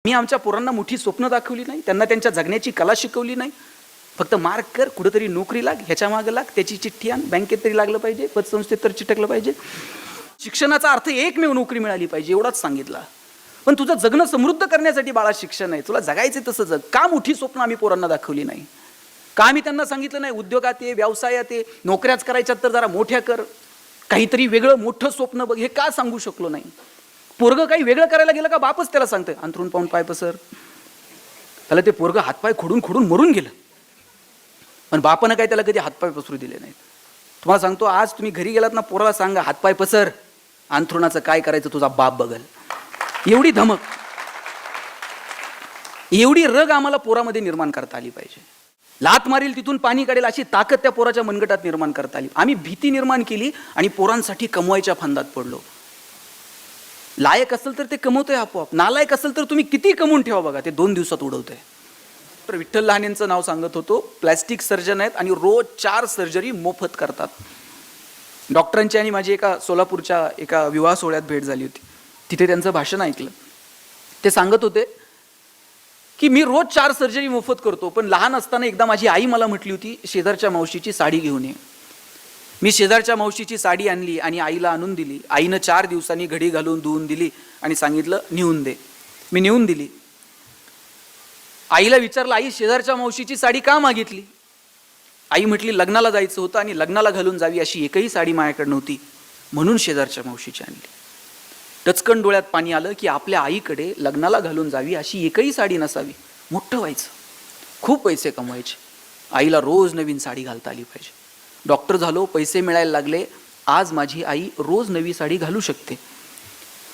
मी आमच्या पोरांना मोठी स्वप्न दाखवली नाही, त्यांना त्यांच्या जगण्याची कला शिकवली नाही. फक्त मार्क कर, कुठेतरी नोकरी लाग, ह्याच्या मागे लाग, त्याची चिठ्ठी आण, बँकेत तरी लागलं पाहिजे, पतसंस्थेत तर चिटकलं पाहिजे. शिक्षणाचा अर्थ एकमेव नोकरी मिळाली पाहिजे एवढाच सांगितला. पण तुझं जगणं समृद्ध करण्यासाठी बाळा शिक्षण आहे, तुला जगायचे तसं जग. का मोठी स्वप्न आम्ही पोरांना दाखवली नाही? का आम्ही त्यांना सांगितलं नाही उद्योगात ये, व्यवसायात ये, नोकऱ्याच करायच्यात तर जरा मोठ्या कर, काहीतरी वेगळं मोठं स्वप्न बघ, हे का सांगू शकलो नाही? पोरगं काही वेगळं करायला गेलं का बापच त्याला सांगतंय अंथरून पाहून पाय पसर. त्याला ते पोरगं हातपाय खोडून खोडून मरून गेलं, पण बापानं काय त्याला कधी हातपाय पसरू दिले नाहीत. तुम्हाला सांगतो, आज तुम्ही घरी गेलात ना, पोराला सांगा हातपाय पसर, अंथरुणाचं काय करायचं तुझा बाप बघल. एवढी धमक, एवढी रग आम्हाला पोरामध्ये निर्माण करता आली पाहिजे. लात मारील तिथून पाणी काढेल अशी ताकद त्या पोराच्या मनगटात निर्माण करता आली. आम्ही भीती निर्माण केली आणि पोरांसाठी कमवायच्या फंदात पडलो. लायक असेल तर ते कमवतोय आपोआप, नालायक असेल तर तुम्ही किती कमवून ठेवा बघा, ते 2 दिवसात उडवतोय. तर विठ्ठल लहानेंचं नाव सांगत होतो, प्लॅस्टिक सर्जन आहेत आणि रोज 4 सर्जरी मोफत करतात. डॉक्टरांची आणि माझी एका सोलापूरच्या एका विवाह सोहळ्यात भेट झाली होती, तिथे त्यांचं भाषण ऐकलं. ते सांगत होते की मी रोज 4 सर्जरी मोफत करतो, पण लहान असताना एकदा माझी आई मला म्हटली होती शेजारच्या मावशीची साडी घेऊन ये. मी शेजारच्या मावशीची साडी आणली आणि आईला आणून दिली. आईनं 4 दिवसांनी घडी घालून धुवून दिली आणि सांगितलं नेऊन दे. मी नेऊन दिली. आईला विचारलं आई शेजारच्या मावशीची साडी का मागितली? आई म्हटली लग्नाला जायचं होतं आणि लग्नाला घालून जावी अशी एकही साडी माझ्याकडे नव्हती, म्हणून शेजारच्या मावशीची आणली. टचकन डोळ्यात पाणी आलं की आपल्या आईकडे लग्नाला घालून जावी अशी एकही साडी नसावी. मोठं व्हायचं, खूप पैसे कमवायचे, आईला रोज नवीन साडी घालता आली पाहिजे. डॉक्टर झालो, पैसे मिळायला लागले, आज माझी आई रोज नवी साडी घालू शकते.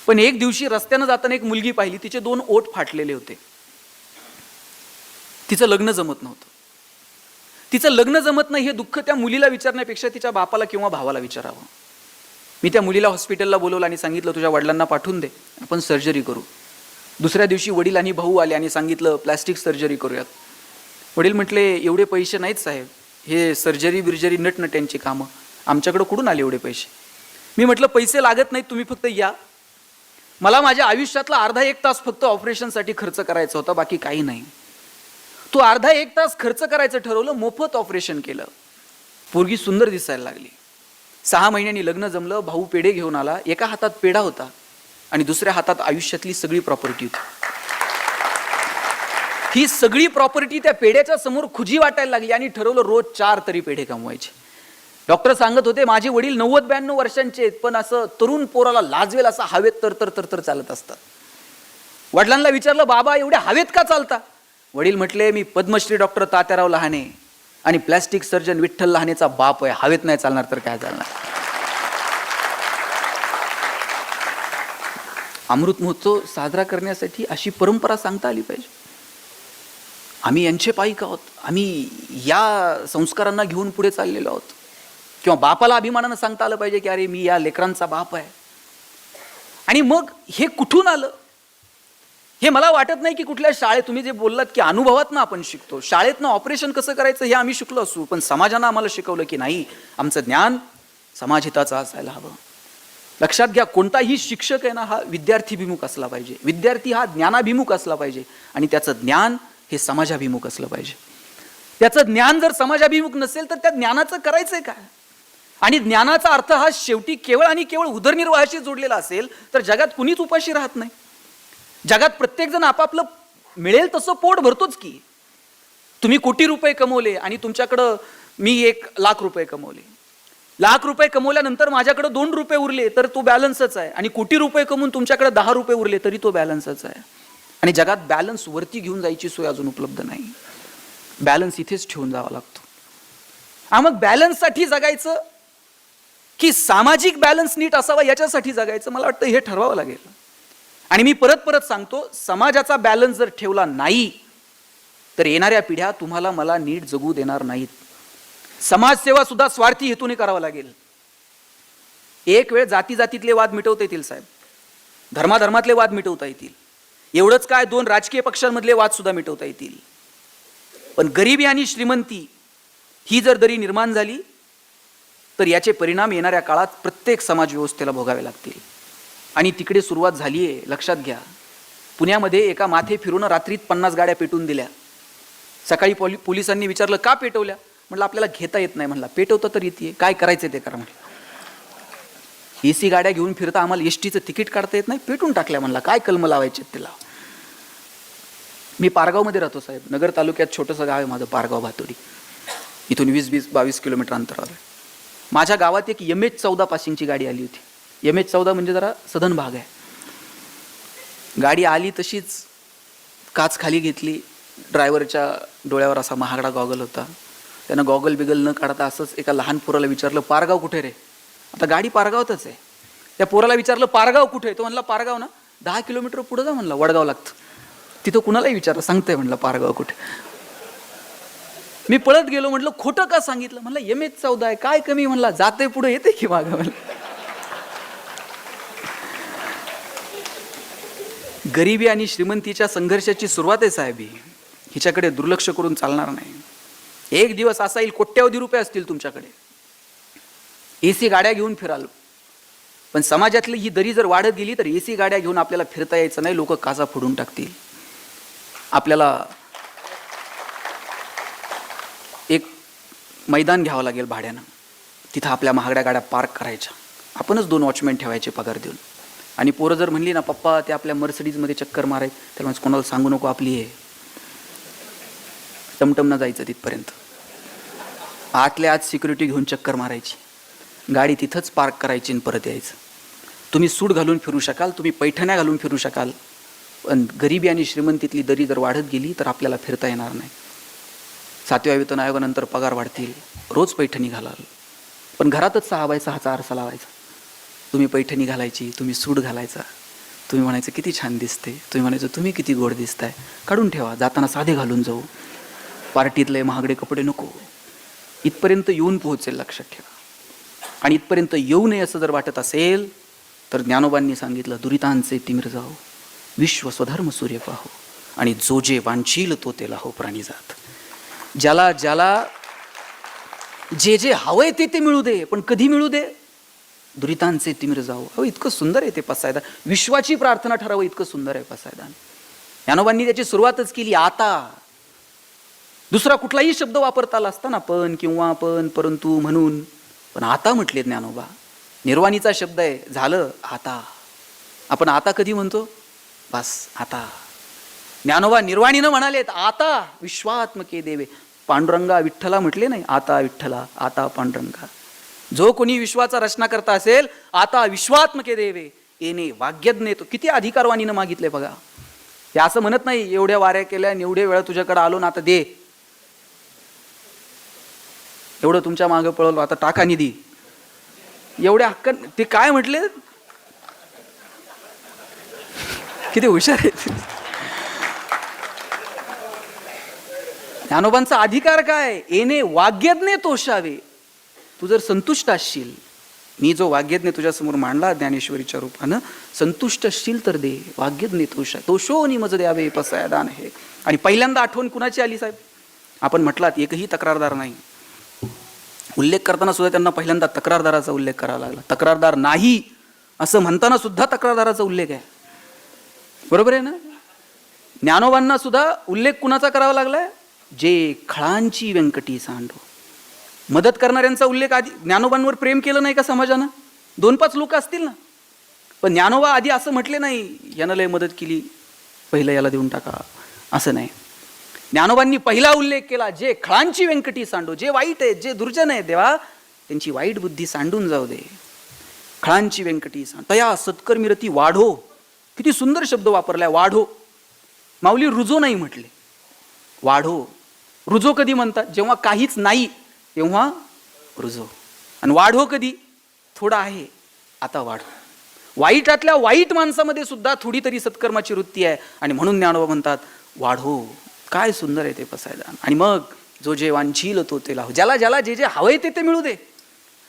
पण एक दिवशी रस्त्यानं जाताना एक मुलगी पाहिली, तिचे 2 ओठ फाटलेले होते. तिचं लग्न जमत नव्हतं. तिचं लग्न जमत नाही हे दुःख त्या मुलीला विचारण्यापेक्षा तिच्या बापाला किंवा भावाला विचारावं. मी त्या मुलीला हॉस्पिटलला बोलवलं आणि सांगितलं तुझ्या वडिलांना पाठवून दे, आपण सर्जरी करू. दुसऱ्या दिवशी वडील आणि भाऊ आले आणि सांगितलं प्लॅस्टिक सर्जरी करूयात. वडील म्हटले एवढे पैसे नाहीत साहेब, हे सर्जरी बिर्जरी नटनट्यांची कामं, आमच्याकडं कुठून आले एवढे पैसे? मी म्हटलं पैसे लागत नाहीत, तुम्ही फक्त या. मला माझ्या आयुष्यातला अर्धा 1 तास फक्त ऑपरेशनसाठी खर्च करायचा होता, बाकी काही नाही. तो अर्धा 1 तास खर्च करायचं ठरवलं, मोफत ऑपरेशन केलं. पोरगी सुंदर दिसायला लागली. 6 महिन्यांनी लग्न जमलं. भाऊ पेढे घेऊन आला. एका हातात पेढा होता आणि दुसऱ्या हातात आयुष्यातली सगळी प्रॉपर्टी होती. ही सगळी प्रॉपर्टी त्या पेढ्याच्या समोर खुजी वाटायला लागली आणि ठरवलं रोज 4 तरी पेढे कमवायचे. डॉक्टर सांगत होते माझे वडील 90-92 वर्षांचे आहेत, पण असं तरुण पोराला लाजवेल असं हवेत तर चालत असतात. वडिलांना विचारलं बाबा एवढ्या हवेत का चालता? वडील म्हटले मी पद्मश्री डॉक्टर तात्याराव लहाने आणि प्लॅस्टिक सर्जन विठ्ठल लहानेचा बाप आहे, हवेत नाही चालणार तर काय चालणार? अमृत महोत्सव साजरा करण्यासाठी अशी परंपरा सांगता आली पाहिजे. आम्ही यांचे पाईक आहोत, आम्ही या संस्कारांना घेऊन पुढे चाललेलो आहोत. किंवा बापाला अभिमानानं सांगता आलं पाहिजे की अरे मी या लेकरांचा बाप आहे. आणि मग हे कुठून आलं हे मला वाटत नाही की कुठल्या शाळेत, तुम्ही जे बोललात की अनुभवातनं आपण शिकतो, शाळेतनं ऑपरेशन कसं करायचं हे आम्ही शिकलो असू, पण समाजानं आम्हाला शिकवलं की नाही आमचं ज्ञान समाजहिताचं असायला हवं. लक्षात घ्या, कोणताही शिक्षक आहे ना हा विद्यार्थीभिमुख असला पाहिजे, विद्यार्थी हा ज्ञानाभिमुख असला पाहिजे आणि त्याचं ज्ञान हे समाजाभिमुख असलं पाहिजे. त्याचं ज्ञान जर समाजाभिमुख नसेल तर त्या ज्ञानाचं करायचंय काय? आणि ज्ञानाचा अर्थ हा शेवटी केवळ आणि केवळ उदरनिर्वाहाशी जोडलेला असेल तर जगात कुणीच उपाशी राहत नाही. जगात प्रत्येक जण आपापलं मिळेल तसं पोट भरतोच की. तुम्ही कोटी रुपये कमवले आणि तुमच्याकडं मी 1 लाख रुपये कमवले, लाख रुपये कमवल्यानंतर माझ्याकडे 2 रुपये उरले तर तो बॅलन्सच आहे, आणि कोटी रुपये कमवून तुमच्याकडे 10 रुपये उरले तरी तो बॅलन्सच आहे. आणि जगात बॅलन्स वरती घेऊन जायची सोय अजून उपलब्ध नाही. बॅलन्स इथेच ठेवून जावा लागतो. मग बॅलन्ससाठी जगायचं की सामाजिक बॅलन्स नीट असावा याच्यासाठी जगायचं? मला वाटतं हे ठरवावं लागेल. आणि मी परत सांगतो, समाजाचा बॅलन्स जर ठेवला नाही तर येणाऱ्या पिढ्या तुम्हाला मला नीट जगू देणार नाहीत. समाजसेवा सुद्धा स्वार्थी हेतूने करावा लागेल. एक वेळ जातीतले वाद मिटवता येतील साहेब, धर्माधर्मातले वाद मिटवता येतील, एवढंच काय 2 राजकीय पक्षांमधले वाद सुद्धा मिटवता येतील. पण गरिबी आणि श्रीमंती ही जर दरी निर्माण झाली तर याचे परिणाम येणाऱ्या काळात प्रत्येक समाज व्यवस्थेला भोगावे लागतील. आणि तिकडे सुरुवात झाली आहे. लक्षात घ्या, पुण्यामध्ये एका माथे फिरून रात्रीत 50 गाड्या पेटून दिल्या. सकाळी पोलिसांनी विचारलं का पेटवल्या? म्हटलं आपल्याला घेता येत नाही. म्हणला पेटवता तर येते, काय करायचं ते करा. म्हटलं AC गाड्या घेऊन फिरता, आम्हाला STचं तिकीट काढता येत नाही, पेटून टाकल्या. म्हणला काय कलम लावायचे तिला. मी पारगावमध्ये राहतो साहेब, नगर तालुक्यात छोटंसं गाव आहे माझं, पारगाव भातोडी. इथून 20-22 किलोमीटर अंतरावर आहे. माझ्या गावात एक MH14 पासिंगची गाडी आली होती. MH14 म्हणजे जरा सधन भाग आहे. गाडी आली तशीच काच खाली घेतली. ड्रायव्हरच्या डोळ्यावर असा महागडा गॉगल होता. त्यानं गॉगल बिगल न काढता असंच एका लहान पोराला विचारलं पारगाव कुठे रे? आता गाडी पारगावातच आहे. त्या पोराला विचारलं पारगाव कुठे? तो म्हणला पारगाव ना 10 किलोमीटर पुढे जा. म्हणला वडगाव लागतं. तिथं कुणालाही विचारलं सांगतंय म्हणलं पारगाव कुठे. मी पळत गेलो, म्हटलं खोटं का सांगितलं? म्हणलं MH14 आहे, काय कमी? म्हणला जाते पुढे येते की मागं. म्हणलं गरिबी आणि श्रीमंतीच्या संघर्षाची सुरुवात आहे साहेब. हिच्याकडे दुर्लक्ष करून चालणार नाही. एक दिवस असा येईल कोट्यावधी रुपये असतील तुमच्याकडे, AC गाड्या घेऊन फिराल, पण समाजातली ही दरी जर वाढत गेली तर AC गाड्या घेऊन आपल्याला फिरता यायचं नाही. लोक काचा फोडून टाकतील. आपल्याला एक मैदान घ्यावं लागेल भाड्यानं. तिथं आपल्या महागड्या गाड्या पार्क करायच्या. आपणच 2 वॉचमॅन ठेवायचे पगार देऊन. आणि पोरं जर म्हणली ना पप्पा ते आपल्या मर्सिडीजमध्ये चक्कर मारायचं, त्याला म्हणजे कोणाला सांगू नको आपली आहे. टमटमनं जायचं तिथपर्यंत, आतल्या आत सिक्युरिटी घेऊन चक्कर मारायची, गाडी तिथंच पार्क करायची आणि परत यायचं. तुम्ही सूट घालून फिरू शकाल, तुम्ही पैठण्या घालून फिरू शकाल, पण गरिबी आणि श्रीमंतीतली दरी जर वाढत गेली तर आपल्याला फिरता येणार नाही. 7व्या वेतन आयोगानंतर पगार वाढतील, रोज पैठणी घालाल, पण घरातच 6x6चा आरसा लावायचा. तुम्ही पैठणी घालायची, तुम्ही सूट घालायचा, तुम्ही म्हणायचं किती छान दिसते, तुम्ही म्हणायचं तुम्ही किती गोड दिसताय. काढून ठेवा, जाताना साधे घालून जाऊ, पार्टीतले महागडे कपडे नको. इथपर्यंत येऊन पोहोचेल, लक्षात ठेवा. आणि इथपर्यंत येऊ नये असं जर वाटत असेल तर ज्ञानोबांनी सांगितलं दुरितांचे तिमिर जाओ, विश्व स्वधर्म सूर्य पाहो, आणि जो जे वांछील तो तेला हो प्राणीजात. ज्याला ज्याला जे जे हवंय ते मिळू दे, पण कधी मिळू दे? दुरितांचे तिमिर जाओ. अहो इतकं सुंदर आहे ते पसायदान. विश्वाची प्रार्थना ठरावं इतकं सुंदर आहे पसायदान. ज्ञानोबांनी त्याची सुरुवातच केली आता. दुसरा कुठलाही शब्द वापरता आला असता ना, पण किंवा पण परंतु म्हणून, पण आता म्हटले ज्ञानोबा. निर्वाणीचा शब्द आहे, झालं आता. आपण आता कधी म्हणतो? बस आता. ज्ञानोबा निर्वाणीनं म्हणालेत आता विश्वात्मके देवे. पांडुरंगा विठ्ठला म्हटले नाही, आता विठ्ठला, आता पांडुरंगा. जो कोणी विश्वाचा रचना करता असेल, आता विश्वात्मके देवे येणे वाग्यज्ञ. तो किती अधिकारवाणीनं मागितले बघा. ते असं म्हणत नाही एवढ्या वाऱ्या केल्या, एवढ्या वेळा तुझ्याकडे आलो ना, आता दे. एवढं तुमच्या मागे पळवलो, आता टाका निधी. एवढ्या हक्क. ते काय म्हटले, किती हुशार आहेत. ज्ञानोबांचा अधिकार काय? येणे वाग्यज्ञ तोषावे. तू जर संतुष्ट असशील, मी जो वाग्यज्ञ तुझ्यासमोर मांडला ज्ञानेश्वरीच्या रूपानं, संतुष्ट असशील तर दे. वाग्यज्ञ तोषो नि मज द्यावे पसायदान हे. आणि पहिल्यांदा आठवण कुणाची आली साहेब? आपण म्हटलात एकही तक्रारदार नाही. उल्लेख करताना सुद्धा त्यांना पहिल्यांदा तक्रारदाराचा उल्लेख करावा लागला. तक्रारदार नाही असं म्हणताना सुद्धा तक्रारदाराचा उल्लेख आहे. बरोबर आहे ना? ज्ञानोबांना सुद्धा उल्लेख कुणाचा करावा लागलाय? जे खळांची व्यंकटी सांडो. मदत करणाऱ्यांचा उल्लेख आधी. ज्ञानोबांवर प्रेम केलं नाही का समाजानं? 2-5 लोक असतील ना, पण ज्ञानोबा आधी असं म्हटले नाही यानं लय मदत केली, पहिलं याला देऊन टाका, असं नाही. ज्ञानोबांनी पहिला उल्लेख केला, जे खळांची व्यंकटी सांडो. जे वाईट आहेत, जे दुर्जन आहेत देवा, त्यांची वाईट बुद्धी सांडून जाऊ दे. खळांची व्यंकटी सांड. तया सत्कर्मीरती वाढो. किती सुंदर शब्द वापरलाय, वाढो. माऊली रुजो नाही म्हटले, वाढो. रुजो कधी म्हणतात? जेव्हा काहीच नाही तेव्हा रुजो. आणि वाढो कधी? थोडा आहे, आता वाढो. वाईटातल्या वाईट माणसामध्ये सुद्धा थोडी तरी सत्कर्माची वृत्ती आहे, आणि म्हणून ज्ञानोबा म्हणतात वाढो. काय सुंदर आहे ते पसायदान. आणि मग जो जे वांछील तो ते लाहो. ज्याला ज्याला जे जे हवंय ते मिळू दे.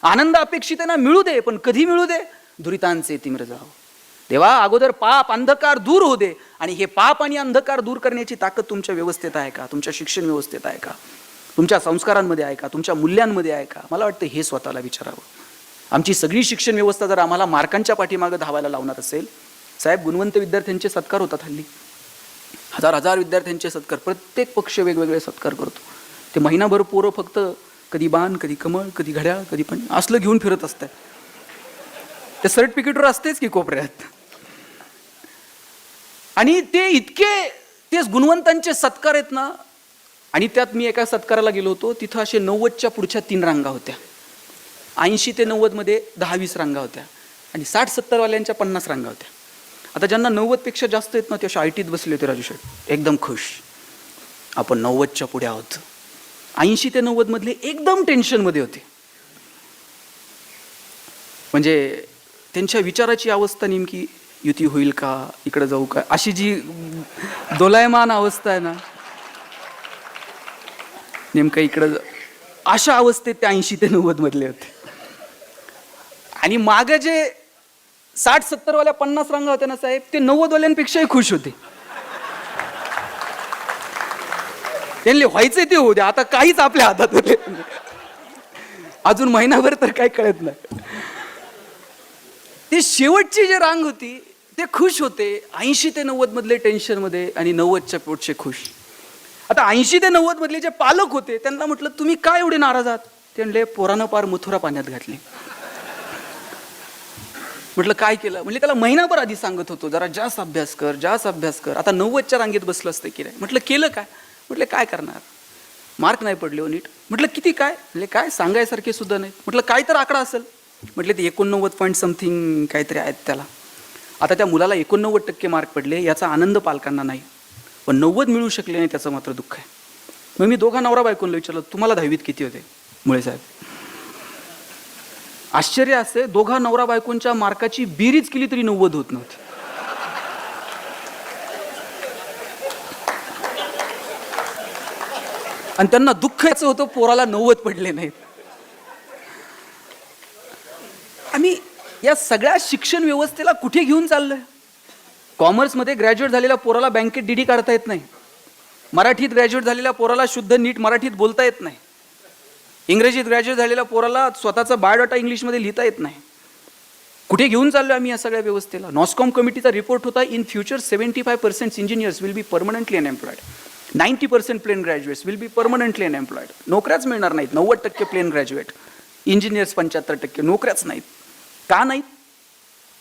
आनंद अपेक्षित आहे ना, मिळू दे, पण कधी मिळू दे? दुरितांचे तिमिर जाओ. देवा अगोदर पाप अंधकार दूर होऊ दे. आणि हे पाप आणि अंधकार दूर करण्याची ताकद तुमच्या व्यवस्थेत आहे का? तुमच्या शिक्षण व्यवस्थेत आहे का? तुमच्या संस्कारांमध्ये आहे का? तुमच्या मूल्यांमध्ये आहे का? मला वाटतं हे स्वतःला विचारावं. आमची सगळी शिक्षण व्यवस्था जर आम्हाला मार्कांच्या पाठीमागं धावायला लावणार असेल साहेब, गुणवंत विद्यार्थ्यांचे सत्कार होतात हल्ली, हजार हजार विद्यार्थ्यांचे सत्कार, प्रत्येक पक्ष वेगवेगळे सत्कार करतो. ते महिनाभर पोरं फक्त कधी बाण, कधी कमळ, कधी घड्याळ, कधी पण असलं घेऊन फिरत असतात. ते सर्टिफिकेटवर असतेच की कोपऱ्यात. आणि ते इतके तेच गुणवंतांचे सत्कार आहेत ना. आणि त्यात मी एका सत्काराला गेलो होतो, तिथं असे 90च्या पुढच्या 3 रांगा होत्या, 80 ते 90 मध्ये 10-20 रांगा होत्या, आणि 60-70 वाल्यांच्या 50 रांगा होत्या. आता ज्यांना 90 पेक्षा जास्त आहेत ना, ते अशा IT त बसले होते राजू शेठ, एकदम खुश, आपण 90च्या पुढे आहोत. 80 ते 90 मधले एकदम टेन्शनमध्ये होते. म्हणजे त्यांच्या विचाराची अवस्था नेमकी युती होईल का, इकडे जाऊ का, अशी जी दोलायमान अवस्था आहे ना, नेमकं इकडं अशा अवस्थेत ते 80 ते 90 मधले होते. आणि मागे जे 60-70 वाल्या 50 रांगा होत्या ना साहेब, ते 90 वाल्यांपेक्षाही खुश होते. त्यांना व्हायचंय ते होऊ द्या, आता काहीच आपल्या हातात होते, अजून महिनाभर तर काही कळत नाही. ते शेवटची जी रांग होती ते खुश होते, 80 ते 90 मधले टेन्शन मध्ये आणि 90च्या पोटचे खुश. आता 80 ते 90 मधले जे पालक होते त्यांना म्हटलं, तुम्ही काय एवढे नाराज आहात? ते म्हणले, पोरानं पार मथुरा पाण्यात घातली. म्हटलं काय केलं? म्हणजे त्याला महिनाभर आधी सांगत होतो, जरा जास्त अभ्यास कर, जास्त अभ्यास कर. आता 90च्या रांगेत बसलं असतं की नाही. म्हटलं केलं काय? म्हटलं काय करणार, मार्क नाही पडले हो नीट. म्हटलं किती काय? म्हणजे काय सांगायसारखे सुद्धा नाही. म्हटलं काय तर आकडा असेल. म्हटलं ते 89 पॉईंट समथिंग काहीतरी आहेत त्याला. आता त्या मुलाला 89% मार्क पडले, याचा आनंद पालकांना नाही, पण 90 मिळू शकले नाही त्याचं मात्र दुःख आहे. मग मी दोघा नवरा बायकोला विचारलं, तुम्हाला 10वीत किती होते मुळे साहेब? आश्चर्य असे, दोघा नवरा बायकोंच्या मार्काची बेरीज केली तरी 90 होत नव्हती. आणि त्यांना दुःख याचं होतं, पोराला 90 पडले नाहीत. आम्ही या सगळ्या शिक्षण व्यवस्थेला कुठे घेऊन चाललोय? कॉमर्समध्ये ग्रॅज्युएट झालेल्या पोराला बँकेत डीडी काढता येत नाही, मराठीत ग्रॅज्युएट झालेल्या पोराला शुद्ध नीट मराठीत बोलता येत नाही, इंग्रजीत ग्रॅज्युएट झालेल्या पोराला स्वतःचा बायोडाटा इंग्लिशमध्ये लिहिता येत नाही. कुठे घेऊन चाललोय आम्ही या सगळ्या व्यवस्थेला? नॉस्कॉम कमिटीचा रिपोर्ट होता, in future 75% engineers will be permanently unemployed, 90% plain graduates will be permanently unemployed. नोकऱ्याच मिळणार नाहीत. 90% प्लेन ग्रॅज्युएट, इंजिनियर्स 75%, नोकऱ्याच नाहीत. का नाहीत?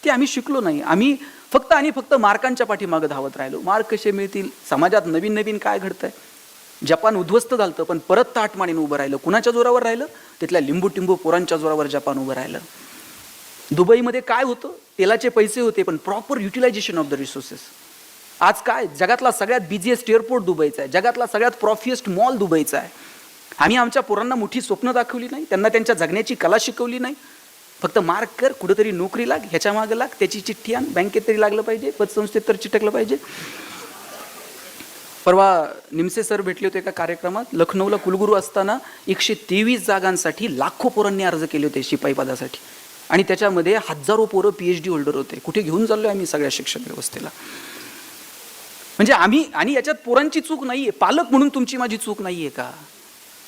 ते आम्ही शिकलो नाही. आम्ही फक्त आणि फक्त मार्कांच्या पाठीमागं धावत राहिलो. मार्क कसे मिळतील? समाजात नवीन नवीन काय घडतंय? जपान उद्ध्वस्त झालं पण परत ताटमानेने उभं राहिलं. कुणाच्या जोरावर राहिलं? तिथल्या लिंबू टिंबू पोरांच्या जोरावर जपान उभं राहिलं. दुबईमध्ये काय होतं? तेलाचे पैसे होते, पण proper utilisation of the resources. आज काय? जगातला सगळ्यात बिझिएस्ट एअरपोर्ट दुबईचा आहे, जगातला सगळ्यात प्रॉफिएस्ट मॉल दुबईचा आहे. आम्ही आमच्या पोरांना मोठी स्वप्न दाखवली नाही, त्यांना त्यांच्या जगण्याची कला शिकवली नाही. फक्त मार्क कर, कुठेतरी नोकरी लाग, ह्याच्या मागे लाग, त्याची चिठ्ठी आण, बँकेत तरी लागलं पाहिजे, पतसंस्थेत तर चिटकलं पाहिजे. परवा निमसे सर भेटले होते एका कार्यक्रमात. लखनौला कुलगुरू असताना 123 जागांसाठी लाखो पोरांनी अर्ज केले होते शिपाई पदासाठी, आणि त्याच्यामध्ये हजारो पोरं PhD होल्डर होते. कुठे घेऊन चाललोय आम्ही सगळ्या शिक्षण व्यवस्थेला? म्हणजे आम्ही, आणि याच्यात पोरांची चूक नाहीये, पालक म्हणून तुमची माझी चूक नाहीये का?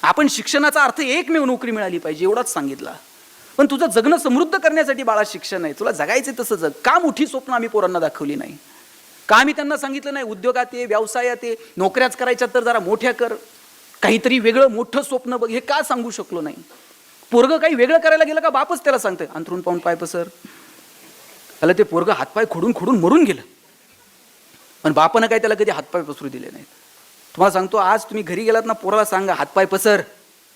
आपण शिक्षणाचा अर्थ एकमेव नोकरी मिळाली पाहिजे एवढाच सांगितला. पण तुझं जगणं समृद्ध करण्यासाठी बाळा शिक्षण आहे, तुला जगायचं तसं जग. का मोठी स्वप्न आम्ही पोरांना दाखवली नाही? का आम्ही त्यांना सांगितलं नाही उद्योगात ये, व्यवसायात ये, नोकऱ्याच करायच्या तर जरा मोठ्या कर, काहीतरी वेगळं मोठं स्वप्न बघ, हे का सांगू शकलो नाही? पोरगं काही वेगळं करायला गेलं का बापच त्याला सांगतंय अंथरून पाहून पाय पसर. त्याला ते पोरगं हातपाय खोडून खोडून मरून गेलं, पण बापानं काय त्याला कधी हातपाय पसरू दिले नाहीत. तुम्हाला सांगतो, आज तुम्ही घरी गेलात ना, पोराला सांगा हातपाय पसर,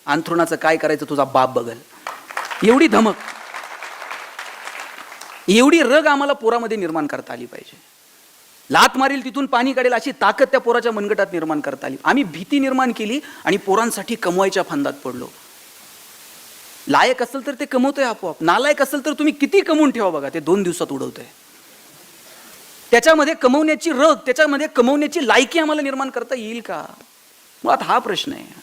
अंथरुणाचं काय करायचं तुझा बाप बघल. एवढी धमक, एवढी रग आम्हाला पोरामध्ये निर्माण करता आली पाहिजे. लात मारील तिथून पाणी काढेल अशी ताकद त्या पोराच्या मनगटात निर्माण करता आली. आम्ही भीती निर्माण केली आणि पोरांसाठी कमवायच्या फंदात पडलो. लायक असेल तर ते कमवतोय आपोआप, नालायक असेल तर तुम्ही किती कमवून ठेवा बघा, ते 2 दिवसात उडवतंय. त्याच्यामध्ये कमवण्याची रग, त्याच्यामध्ये कमवण्याची लायकी आम्हाला निर्माण करता येईल का? मुळात हा प्रश्न आहे.